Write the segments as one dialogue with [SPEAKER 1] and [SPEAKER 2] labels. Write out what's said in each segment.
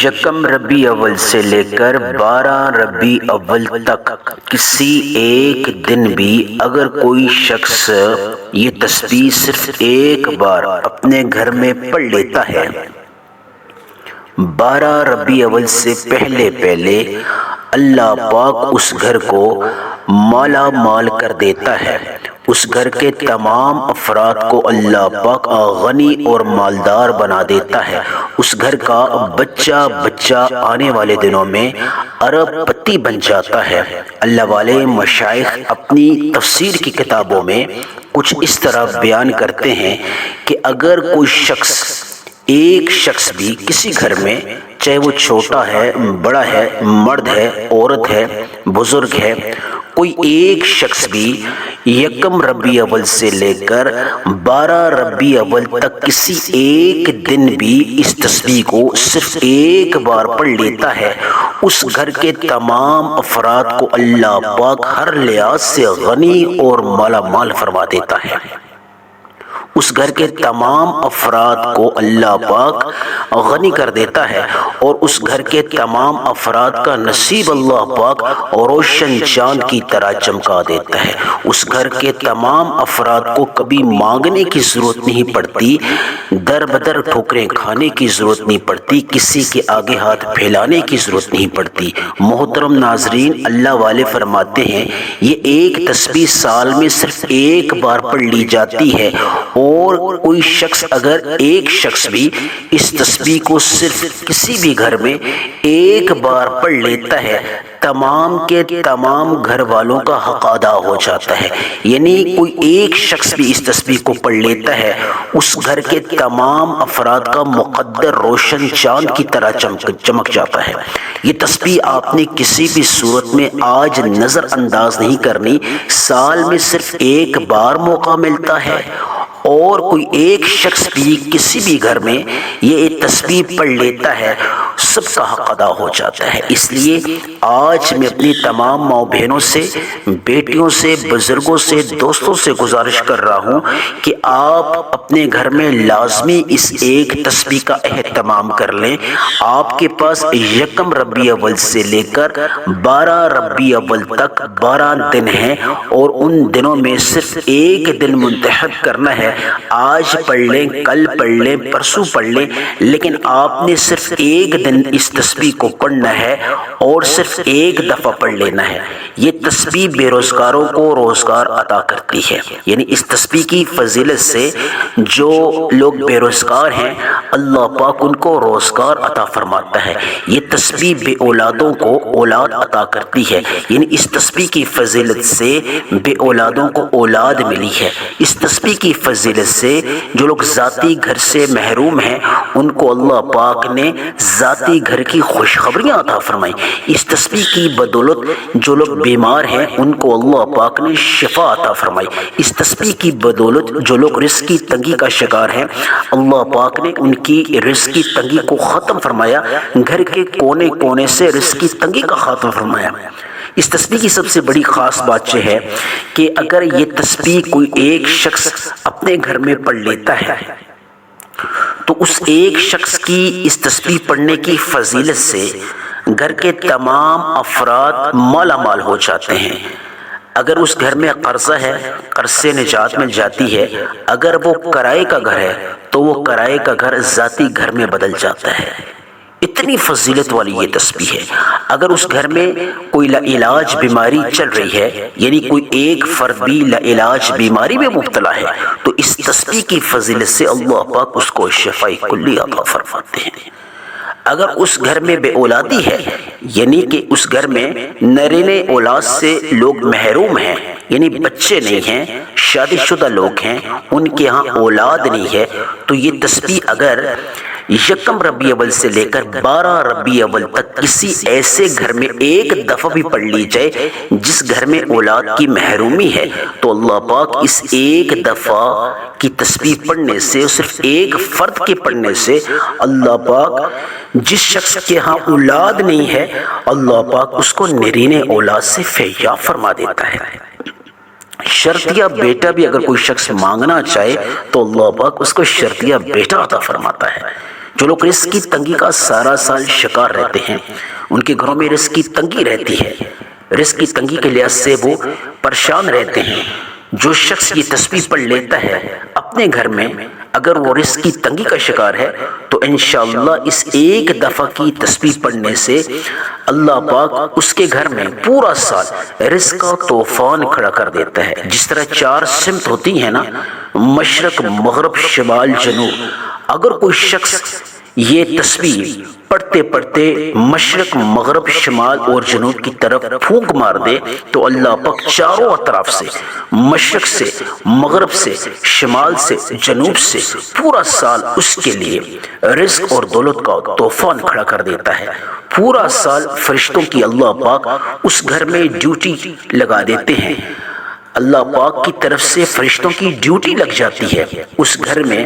[SPEAKER 1] یکم ربیع اول سے لے کر 12 ربیع اول تک کسی ایک دن بھی اگر کوئی شخص یہ تسبیح صرف ایک بار اپنے گھر میں پڑھ لیتا ہے، 12 ربیع اول سے پہلے اللہ پاک اس گھر کو مالا مال کر دیتا ہے۔ اس گھر کے تمام افراد کو اللہ پاک غنی اور مالدار بنا دیتا ہے۔ اس گھر کا بچہ آنے والے دنوں میں ارب پتی بن جاتا ہے۔ اللہ والے مشائخ اپنی تفسیر کی کتابوں میں کچھ اس طرح بیان کرتے ہیں کہ اگر کوئی ایک شخص بھی کسی گھر میں، چاہے وہ چھوٹا ہے، بڑا ہے، مرد ہے، عورت ہے، بزرگ ہے، کوئی ایک شخص بھی یکم ربیع اول سے لے کر 12 ربیع اول تک کسی ایک دن بھی اس تسبیح کو صرف ایک بار پڑھ لیتا ہے، اس گھر کے تمام افراد کو اللہ پاک ہر لحاظ سے غنی اور مالا مال فرما دیتا ہے۔ اس گھر کے تمام افراد کو اللہ پاک غنی کر دیتا ہے اور اس گھر کے تمام افراد کا نصیب اللہ پاک روشن چاند کی طرح چمکا دیتا ہے۔ اس گھر کے تمام افراد کو کبھی مانگنے کی ضرورت نہیں پڑتی، در بدر ٹھوکریں کھانے کی ضرورت نہیں پڑتی، کسی کے آگے ہاتھ پھیلانے کی ضرورت نہیں پڑتی۔ محترم ناظرین، اللہ والے فرماتے ہیں یہ ایک تسبیح سال میں صرف ایک بار پڑھ لی جاتی ہے، اور کوئی شخص اگر ایک شخص بھی اس تسبیح کو صرف کسی بھی گھر میں ایک بار پڑھ لیتا ہے، تمام کے تمام گھر والوں کا حق ادا ہو جاتا ہے۔ یعنی کوئی ایک شخص بھی اس تسبیح کو پڑھ لیتا ہے، اس گھر کے تمام افراد کا مقدر روشن چاند کی طرح چمک جاتا ہے۔ یہ تسبیح آپ نے کسی بھی صورت میں آج نظر انداز نہیں کرنی، سال میں صرف ایک بار موقع ملتا ہے، اور کوئی ایک شخص بھی کسی بھی گھر میں یہ تسبیح پڑھ لیتا ہے، سب کا حق ادا ہو جاتا ہے۔ اس لیے آج میں اپنی تمام ماؤں بہنوں سے، بیٹیوں سے، بزرگوں سے، دوستوں سے گزارش کر رہا ہوں کہ آپ اپنے گھر میں لازمی اس ایک تسبیح کا اہتمام کر لیں۔ آپ کے پاس یکم ربیع اول سے لے کر 12 ربیع اول تک 12 دن ہیں، اور ان دنوں میں صرف ایک دن منتخب کرنا ہے۔ آج پڑھ لیں، کل پڑھ لیں، پرسوں پڑھ لیں، لیکن آپ نے صرف ایک دن اس تسبیح کو پڑھنا ہے اور صرف ایک دفعہ پڑھ لینا ہے۔ یہ تسبیح بے روزگاروں کو روزگار عطا کرتی ہے۔ یعنی اس تسبیح کی فضیلت سے جو لوگ بے روزگار ہیں، اللہ پاک ان کو روزگار عطا فرماتا ہے۔ یہ تسبیح بے اولادوں کو اولاد عطا کرتی ہے۔ یعنی اس تسبیح کی فضیلت سے بے اولادوں کو اولاد ملی ہے۔ اس تسبیح کی فضیلت سے جو لوگ ذاتی گھر سے محروم ہیں، ان کو اللہ پاک نے ذاتی گھر کی خوشخبریاں عطا فرمائی۔ اس تسبیح کی بدولت جو لوگ بیمار ہیں، ان کو اللہ پاک نے شفا عطا فرمائی۔ اس تسبیح کی بدولت جو لوگ رزق کی تنگی کا شکار ہیں، اللہ پاک نے ان کی رزق کی تنگی کو ختم فرمایا، گھر کے کونے کونے سے رزق کی تنگی کا خاتمہ فرمایا۔ اس تسبیح کی سب سے بڑی خاص بات یہ ہے کہ اگر یہ تسبیح کوئی ایک شخص اپنے گھر میں پڑھ لیتا ہے تو اس ایک شخص کی اس تسبیح پڑھنے کی فضیلت سے گھر کے تمام افراد مالا مال ہو جاتے ہیں۔ اگر اس گھر میں قرضہ ہے، قرض سے نجات مل جاتی ہے۔ اگر وہ کرائے کا گھر ہے تو وہ کرائے کا گھر ذاتی گھر میں بدل جاتا ہے۔ اتنی فضیلت والی یہ تسبیح ہے۔ اگر اس گھر میں کوئی لاعلاج بیماری چل رہی ہے، یعنی کوئی ایک فرد بھی لاعلاج بیماری میں مبتلا ہے، تو اس تسبیح کی فضیلت سے اللہ پاک اس کو شفاء کلی عطا فرماتے ہیں۔ اگر اس گھر میں بے اولادی ہے، یعنی کہ اس گھر میں نرینے اولاد سے لوگ محروم ہیں، یعنی بچے نہیں ہیں، شادی شدہ لوگ ہیں، ان کے ہاں اولاد نہیں ہے، تو یہ تسبیح اگر یکم ربیع اول سے لے کر 12 ربیع اول تک کسی ایسے گھر میں ایک دفعہ بھی پڑھ لی جائے جس گھر میں اولاد کی محرومی ہے، تو اللہ پاک اس ایک دفعہ کی تسبیح پڑھنے سے، صرف ایک فرد کے پڑھنے سے، اللہ پاک جس شخص کے ہاں اولاد نہیں ہے، اللہ پاک اس کو نرین اولاد سے فیاض فرما دیتا ہے۔ شرطیہ بیٹا بھی اگر کوئی شخص مانگنا چاہے تو اللہ پاک اس کو شرطیہ بیٹا عطا فرماتا ہے۔ جو لوگ رزق کی تنگی کا سارا سال شکار رہتے ہیں، ان کے گھروں میں رزق کی تنگی رہتی ہے، رزق کی تنگی کے لحاظ سے وہ پریشان رہتے ہیں۔ جو شخص یہ تسبیح پڑھ لیتا ہے اپنے گھر میں، اگر وہ رزق کی تنگی کا شکار ہے تو انشاءاللہ اس ایک دفعہ کی تسبیح پڑھنے سے اللہ پاک اس کے گھر میں پورا سال رزق کا طوفان کھڑا کر دیتا ہے۔ جس طرح 4 سمت ہوتی ہیں نا، مشرق، مغرب، شمال، جنوب، اگر کوئی شخص یہ تسبیح پڑھتے پڑھتے مشرق، مغرب، شمال اور جنوب کی طرف پھونک مار دے تو اللہ پاک چاروں اطراف سے، مشرق سے، مغرب سے، شمال سے، جنوب سے پورا سال اس کے لیے رزق اور دولت کا طوفان کھڑا کر دیتا ہے۔ پورا سال فرشتوں کی اللہ پاک اس گھر میں ڈیوٹی لگا دیتے ہیں، اللہ پاک کی طرف سے فرشتوں کی ڈیوٹی لگ جاتی ہے اس گھر میں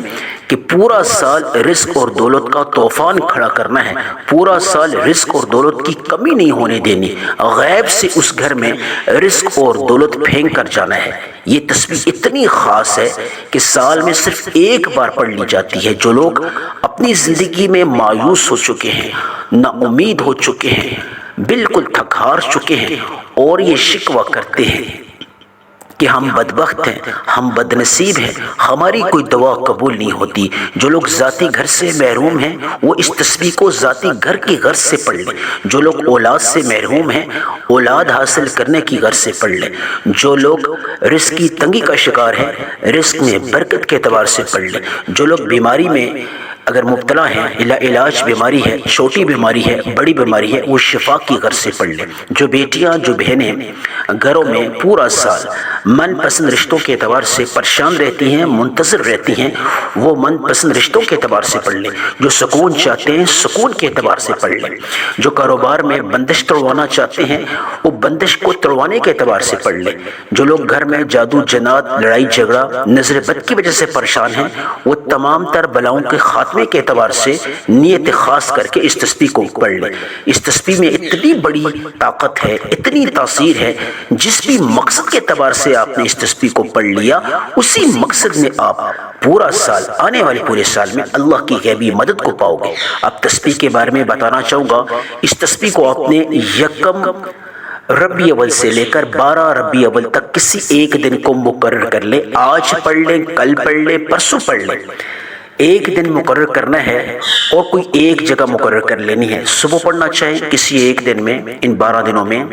[SPEAKER 1] کہ پورا سال رزق اور دولت کا طوفان کھڑا کرنا ہے، پورا سال رزق اور دولت کی کمی نہیں ہونے دینی، غیب سے اس گھر میں رزق اور دولت پھینک کر جانا ہے۔ یہ تسبیح اتنی خاص ہے کہ سال میں صرف ایک بار پڑھ لی جاتی ہے۔ جو لوگ اپنی زندگی میں مایوس ہو چکے ہیں، نا امید ہو چکے ہیں، بالکل تھک ہار چکے ہیں اور یہ شکوہ کرتے ہیں کہ ہم بدبخت ہیں، ہم بد نصیب ہیں، ہماری کوئی دعا قبول نہیں ہوتی، جو لوگ ذاتی گھر سے محروم ہیں وہ اس تسبیح کو ذاتی گھر کی غرض سے پڑھ لیں۔ جو لوگ اولاد سے محروم ہیں اولاد حاصل کرنے کی غرض سے پڑھ لیں۔ جو لوگ رزق کی تنگی کا شکار ہیں رزق میں برکت کے اعتبار سے پڑھ لیں۔ جو لوگ بیماری میں اگر مبتلا ہیں، علاج بیماری ہے، چھوٹی بیماری ہے، بڑی بیماری ہے، وہ شفا کی غرض سے پڑھ لیں۔ جو بیٹیاں، جو بہنیں گھروں میں پورا سال من پسند رشتوں کے اعتبار سے پریشان رہتی ہیں، منتظر رہتی ہیں، وہ من پسند رشتوں کے اعتبار سے پڑھ لیں۔ جو سکون چاہتے ہیں سکون کے اعتبار سے پڑھ لیں۔ جو کاروبار میں بندش توڑوانا چاہتے ہیں وہ بندش کو توڑوانے کے اعتبار سے پڑھ لیں۔ جو لوگ گھر میں جادو، جنات، لڑائی جھگڑا، نظر بد کی وجہ سے پریشان ہیں وہ تمام تر بلاؤں کے خاتمے کے اعتبار سے نیت خاص کر کے اس تسبیح کو پڑھ لیں۔ اس تسبیح میں اتنی بڑی طاقت ہے، اتنی تاثیر ہے، جس بھی مقصد کے اعتبار سے آپ نے اس تسبیح کو پڑھ لیا اسی مقصد میں آپ پورا سال، آنے والے پورے سال میں اللہ کی غیبی مدد کو پاؤ گے۔ اب تسبیح کے بارے میں بتانا چاہوں گا۔ اس تسبیح کو آپ نے یکم ربیع اول سے لے کر 12 ربیع اول تک کسی ایک دن کو مقرر کر لیں۔ آج پڑھ لیں، کل پڑھ لیں، پرسوں پڑھ لیں۔ ایک دن مقرر کرنا ہے اور کوئی ایک جگہ مقرر کر لینی ہے۔ صبح پڑھنا چاہیں کسی ایک دن میں، ان 12 دنوں میں،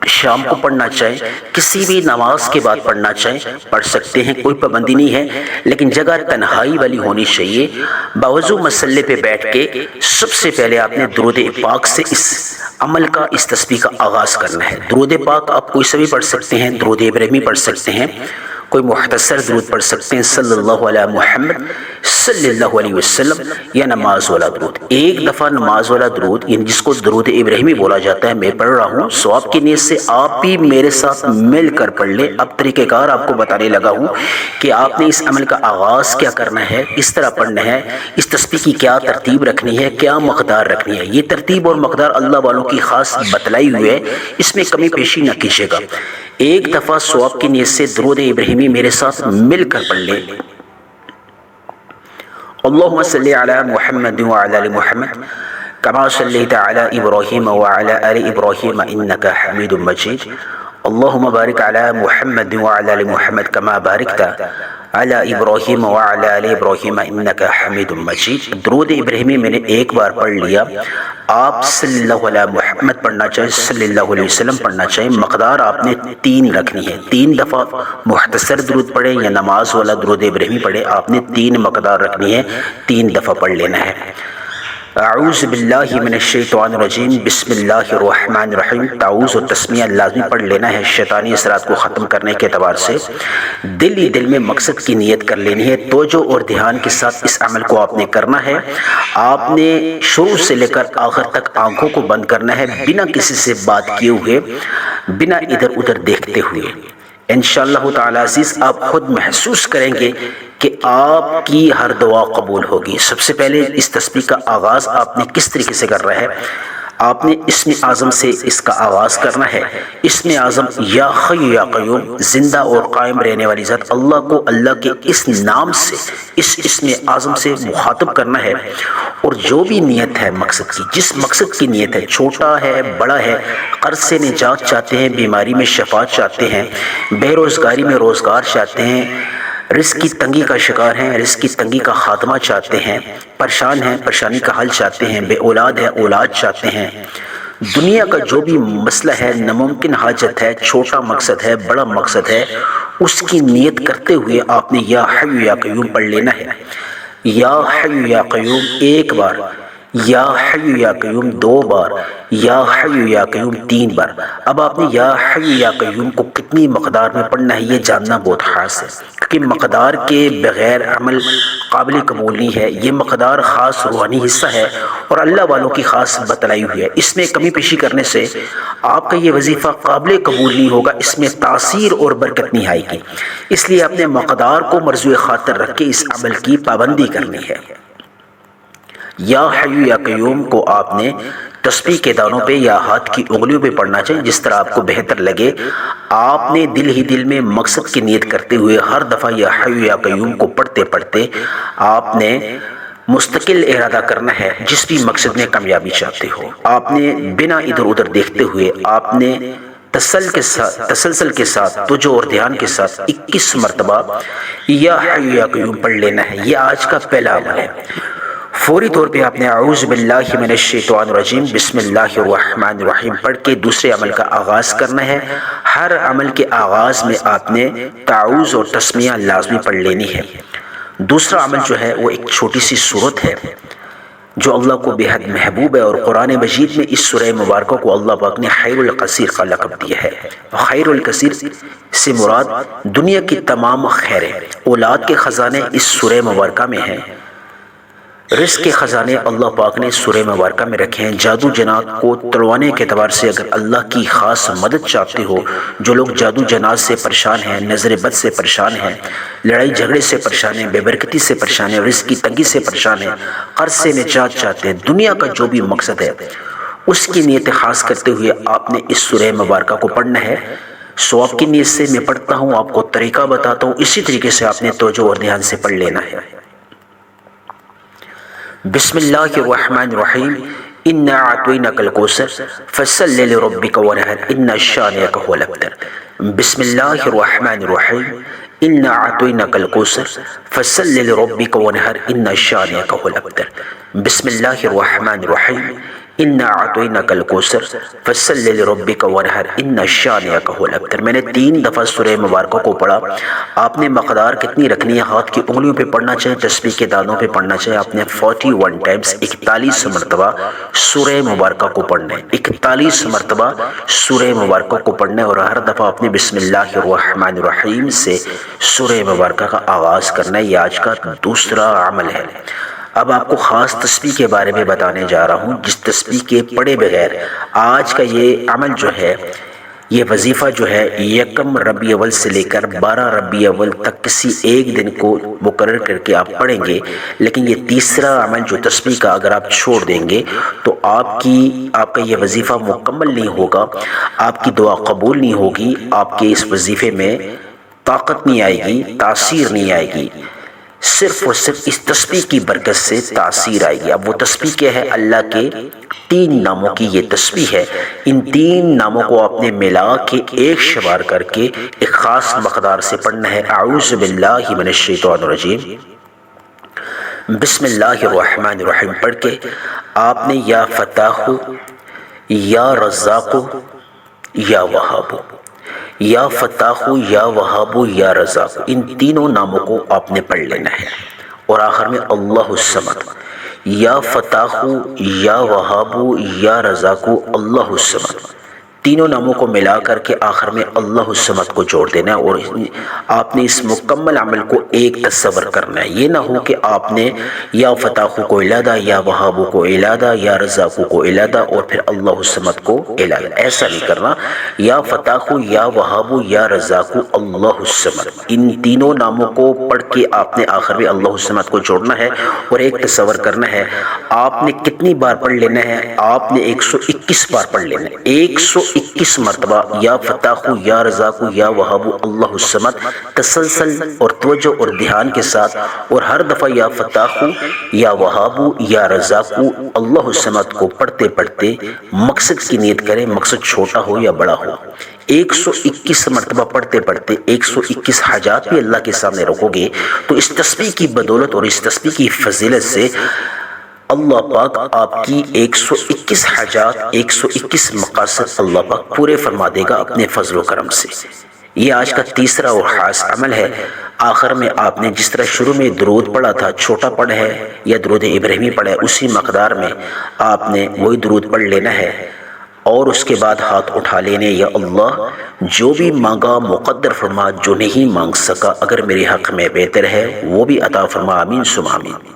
[SPEAKER 1] شام کو پڑھنا چاہیں، کسی بھی نماز کے بعد پڑھنا چاہیں پڑھ سکتے ہیں، کوئی پابندی نہیں ہے، لیکن جگہ تنہائی والی ہونی چاہیے۔ باوضو مسلے پہ بیٹھ کے سب سے پہلے آپ نے درود پاک سے اس عمل کا، اس تسبیح کا آغاز کرنا ہے۔ درود پاک آپ کوئی سا بھی پڑھ سکتے ہیں، درود ابراہیمی پڑھ سکتے ہیں، کوئی مختصر درود پڑھ سکتے ہیں، صلی اللہ علیہ محمد صلی اللہ علیہ وسلم، یا نماز والا درود۔ ایک دفعہ نماز والا درود، یعنی جس کو درود ابراہیمی بولا جاتا ہے، میں پڑھ رہا ہوں، ثواب کی نیت سے آپ بھی میرے ساتھ مل کر پڑھ لیں۔ اب طریقہ کار آپ کو بتانے لگا ہوں کہ آپ نے اس عمل کا آغاز کیا کرنا ہے، کس طرح پڑھنا ہے، اس تسبیح کی کیا ترتیب رکھنی ہے، کیا مقدار رکھنی ہے۔ یہ ترتیب اور مقدار اللہ والوں کی خاص بتلائی ہوئی ہے، اس میں کمی پیشی نہ کیجیے گا۔ ایک دفعہ ثواب کی نیت سے درود ابراہیمی میرے ساتھ مل کر پڑھ لیں۔ اللہم صلی علی محمد وعلی آل محمد کما صلیت علی ابراہیم وعلی آل ابراہیم انک حمید مجید۔ اللہم بارک علی محمد وعلی آل محمد کما بارکت علی ابراہیم وعلی آل ابراہیم انک حمید مجید۔ درود ابراہیمی میں نے ایک بار پڑھ لیا، آپ صلی اللہ علیہ محمد پڑھنا چاہیں، صلی اللہ علیہ وسلم پڑھنا چاہیں، مقدار آپ نے 3 رکھنی ہے۔ 3 دفعہ مختصر درود پڑھیں یا نماز والا درود ابراہیمی پڑھیں، آپ نے 3 مقدار رکھنی ہے، 3 دفعہ پڑھ لینا ہے۔ اعوذ باللہ من الشیطان الرجیم، بسم اللہ الرحمن الرحیم۔ تعوذ و تسمیہ لازمی پڑھ لینا ہے شیطانی اثرات کو ختم کرنے کے اعتبار سے۔ دل ہی دل میں مقصد کی نیت کر لینی ہے، توجہ اور دھیان کے ساتھ اس عمل کو آپ نے کرنا ہے۔ آپ نے شروع سے لے کر آخر تک آنکھوں کو بند کرنا ہے، بنا کسی سے بات کیے ہوئے، بنا ادھر ادھر دیکھتے ہوئے۔ انشاءاللہ تعالی عزیز آپ خود محسوس کریں گے کہ آپ کی ہر دعا قبول ہوگی۔ سب سے پہلے اس تسبیح کا آغاز آپ نے کس طریقے سے کرنا ہے، آپ نے اسم اعظم سے اس کا آغاز کرنا ہے۔ اسم اعظم یا حی یا قیوم، زندہ اور قائم رہنے والی ذات اللہ کو اللہ کے اس نام سے، اس اسم اعظم سے مخاطب کرنا ہے، اور جو بھی نیت ہے مقصد کی، جس مقصد کی نیت ہے، چھوٹا ہے بڑا ہے، قرض سے نجات چاہتے ہیں، بیماری میں شفا چاہتے ہیں، بے روزگاری میں روزگار چاہتے ہیں، رزق کی تنگی کا شکار ہیں، رزق کی تنگی کا خاتمہ چاہتے ہیں، پریشان ہیں، پریشانی کا حل چاہتے ہیں، بے اولاد ہے، اولاد چاہتے ہیں، دنیا کا جو بھی مسئلہ ہے، ناممکن حاجت ہے، چھوٹا مقصد ہے بڑا مقصد ہے، اس کی نیت کرتے ہوئے آپ نے یا حی یا قیوم پڑھ لینا ہے۔ یا حی یا قیوم ایک بار، یا حی یا قیوم دو بار، یا حی یا قیوم تین بار۔ اب آپ نے یا حی یا قیوم کو کتنی مقدار میں پڑھنا ہے یہ جاننا بہت خاص ہے، کیونکہ مقدار کے بغیر عمل قابل قبول نہیں ہے۔ یہ مقدار خاص روحانی حصہ ہے اور اللہ والوں کی خاص بتلائی ہوئی ہے۔ اس میں کمی پیشی کرنے سے آپ کا یہ وظیفہ قابل قبول نہیں ہوگا، اس میں تاثیر اور برکت نہیں آئے گی۔ اس لیے اپنے مقدار کو مرجوع خاطر رکھ کے اس عمل کی پابندی کرنی ہے۔ یا حی یا قیوم کو آپ نے تسبیح کے دانوں پہ یا ہاتھ کی انگلیوں پہ پڑھنا چاہیے، جس طرح آپ کو بہتر لگے۔ آپ نے دل ہی دل میں مقصد کی نیت کرتے ہوئے ہر دفعہ یا حی یا قیوم کو پڑھتے پڑھتے آپ نے مستقل ارادہ کرنا ہے، جس بھی مقصد میں کامیابی چاہتے ہو۔ آپ نے بنا ادھر ادھر دیکھتے ہوئے آپ نے تسلسل کے ساتھ توجہ اور دھیان کے ساتھ 21 مرتبہ یا حی یا قیوم پڑھ لینا ہے۔ یہ آج کا پہلا عمل ہے۔ فوری طور پہ آپ نے اعوذ باللہ من الشیطان الرجیم بسم اللہ الرحمن الرحیم پڑھ کے دوسرے عمل کا آغاز کرنا ہے۔ ہر عمل کے آغاز میں آپ نے تعوذ اور تسمیہ لازمی پڑھ لینی ہے۔ دوسرا عمل جو ہے وہ ایک چھوٹی سی سورت ہے جو اللہ کو بے حد محبوب ہے، اور قرآن مجید میں اس سورہ مبارکہ کو اللہ پاک نے خیر القصیر کا لقب دیا ہے۔ خیر القصیر سے مراد دنیا کی تمام خیریں، اولاد کے خزانے اس سورہ مبارکہ میں ہیں، رزق کے خزانے اللہ پاک نے سورہ مبارکہ میں رکھے ہیں۔ جادو جنات کو تڑوانے کے اعتبار سے اگر اللہ کی خاص مدد چاہتے ہو، جو لوگ جادو جنات سے پریشان ہیں، نظر بد سے پریشان ہیں، لڑائی جھگڑے سے پریشان ہیں، بے برکتی سے پریشان ہیں، رزق کی تنگی سے پریشان ہیں، قرض سے نجات چاہتے ہیں، دنیا کا جو بھی مقصد ہے اس کی نیت خاص کرتے ہوئے آپ نے اس سورہ مبارکہ کو پڑھنا ہے۔ ثواب کی نیت سے میں پڑھتا ہوں، آپ کو طریقہ بتاتا ہوں، اسی طریقے سے آپ نے توجہ اور دھیان سے پڑھ لینا ہے۔ بسم اللہ الرحمن الرحیم انا اعطیناک الکوثر فصل لربک وانحر ان شانئک هو الابتر۔ بسم اللہ الرحمن الرحیم انا اعطیناک الکوثر فصل لربک وانحر ان شانئک هو الابتر۔ بسم اللہ الرحمن الرحیم انا اعطیناک الکوثر فصل لربک وانحر ان شانئک هو الابتر۔ میں نے 3 دفعہ سورہ مبارکہ کو پڑھا۔ آپ نے مقدار کتنی رکھنی ہے؟ ہاتھ کی انگلیوں پہ پڑھنا چاہیے، تسبیح کے دانوں پہ پڑھنا چاہیے۔ آپ نے 41 ٹائمز 41 مرتبہ سورہ مبارکہ کو پڑھنا ہے، 41 مرتبہ سورہ مبارکہ کو پڑھنا ہے، اور ہر دفعہ آپ نے بسم اللہ الرحمن الرحیم سے سورہ مبارکہ کا آغاز کرنا ہے۔ یہ آج کا دوسرا عمل ہے۔ اب آپ کو خاص تسبیح کے بارے میں بتانے جا رہا ہوں، جس تسبیح کے پڑھے بغیر آج کا یہ عمل جو ہے، یہ وظیفہ جو ہے، 1 ربیع اول سے لے کر 12 ربیع اول تک کسی ایک دن کو مقرر کر کے آپ پڑھیں گے۔ لیکن یہ تیسرا عمل جو تسبیح کا اگر آپ چھوڑ دیں گے تو آپ کا یہ وظیفہ مکمل نہیں ہوگا، آپ کی دعا قبول نہیں ہوگی، آپ کے اس وظیفے میں طاقت نہیں آئے گی، تاثیر نہیں آئے گی۔ صرف اور صرف اس تسبیح کی برکت سے تاثیر آئے گی۔ اب وہ تسبیح کیا ہے؟ اللہ کے 3 ناموں کی یہ تسبیح ہے۔ ان 3 ناموں کو آپ نے ملا کے ایک شمار کر کے ایک خاص مقدار سے پڑھنا ہے۔ اعوذ باللہ من الشیطان الرجیم بسم اللہ الرحمن الرحیم پڑھ کے آپ نے یا فتاح، یا رزاق، یا وہاب، یا فتاح، یا وہاب، یا رزاق، ان تینوں ناموں کو آپ نے پڑھ لینا ہے۔ اور آخر میں اللہ الصمد، یا فتاح، یا وہاب، یا رزاق، اللہ الصمد، تینوں ناموں کو ملا کر کے آخر میں اللہ الصمد کو جوڑ دینا ہے، اور آپ نے اس مکمل عمل کو ایک تصور کرنا ہے۔ یہ نہ ہو کہ آپ نے یا فتاح کو علیحدہ، یا وہاب کو علیحدہ، یا رزاق کو علیحدہ اور پھر اللہ الصمد کو علیحدہ، ایسا نہیں کرنا۔ یا فتاح، یا وہاب، یا رزاق، اللہ الصمد، ان تینوں ناموں کو پڑھ کے آپ نے آخر میں اللہ الصمد کو جوڑنا ہے اور ایک تصور کرنا ہے۔ آپ نے کتنی بار پڑھ لینا ہے؟ آپ نے 121 بار پڑھ لینا ہے، 121 مرتبہ یا فتاح، یا رزاق، یا وہاب، اللہ الصمد، تسلسل اور توجہ اور دھیان کے ساتھ، اور ہر دفعہ یا فتاح، یا وہاب، یا رزاق، اللہ الصمد کو پڑھتے پڑھتے مقصد کی نیت کریں، مقصد چھوٹا ہو یا بڑا ہو۔ 121 مرتبہ پڑھتے پڑھتے 121 حاجات بھی اللہ کے سامنے رکھو گے تو اس تسبیح کی بدولت اور اس تسبیح کی فضیلت سے اللہ پاک آپ کی 121 حاجات، 121 مقاصد اللہ پاک پورے فرما دے گا اپنے فضل و کرم سے۔ یہ آج کا تیسرا اور خاص عمل ہے۔ آخر میں آپ نے جس طرح شروع میں درود پڑھا تھا، چھوٹا پڑھا ہے یا درود ابراہیمی پڑھا ہے، اسی مقدار میں آپ نے وہی درود پڑھ لینا ہے، اور اس کے بعد ہاتھ اٹھا لینے، یا اللہ جو بھی مانگا مقدر فرما، جو نہیں مانگ سکا اگر میرے حق میں بہتر ہے وہ بھی عطا فرما، آمین ثم آمین۔